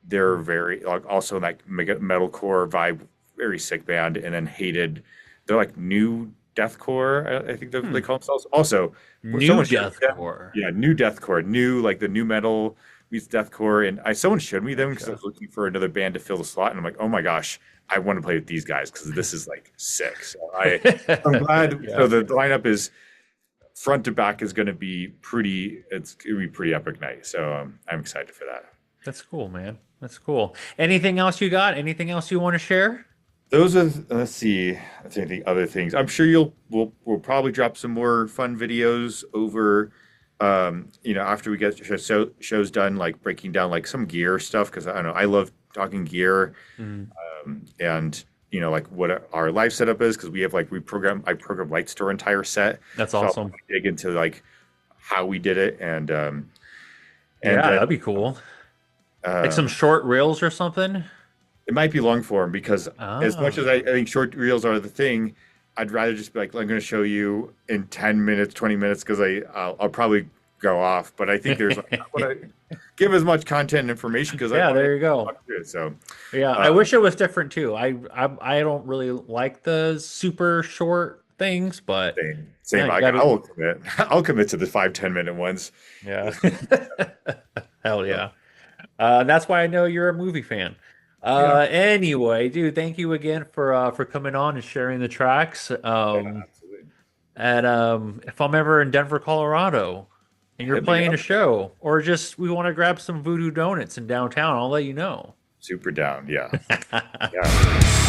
They're very like also like metalcore vibe, very sick band. And then Hated, they're like new deathcore. I think they Hmm. call themselves. Also, New someone showed me them. deathcore. Yeah, new deathcore, new like the new metal meets deathcore. And someone showed me them because I Gotcha. was looking for another band to fill the slot, and I'm like, oh my gosh, I want to play with these guys because this is like sick. So I'm glad. So Yeah. the lineup is front to back is going to be it's going to be pretty epic night. So I'm excited for that. That's cool, man. That's cool. Anything else you got? Anything else you want to share? Those are let's see. I think the other things. I'm sure we'll probably drop some more fun videos over after we get shows done, like breaking down like some gear stuff because I don't know, I love talking gear, Mm, and like what our live setup is because I program lights to our entire set. that's So I'll awesome. dig into like how we did it, and Yeah, then that'd be cool. Like some um, short reels or something. it might be long form because as much as Ah. I think short reels are the thing, I'd rather just be like, I'm going to show you in 10 minutes, 20 minutes because I'll probably go off. But I think I want to give as much content and information because I Yeah, want to there you go. talk through it. So, Yeah, I uh, wish it was different too. I don't really like the super short things, but same. yeah, you gotta. I'll commit. I'll commit to the 5-10 minute ones. Yeah. Hell yeah. That's why I know you're a movie fan. Yeah, Anyway, dude, thank you again for coming on and sharing the tracks. yeah, absolutely. And if I'm ever in Denver, Colorado, and you're Hit me playing a up. show, or just we want to grab some Voodoo Donuts in downtown, I'll let you know. Super down. Yeah. Yeah.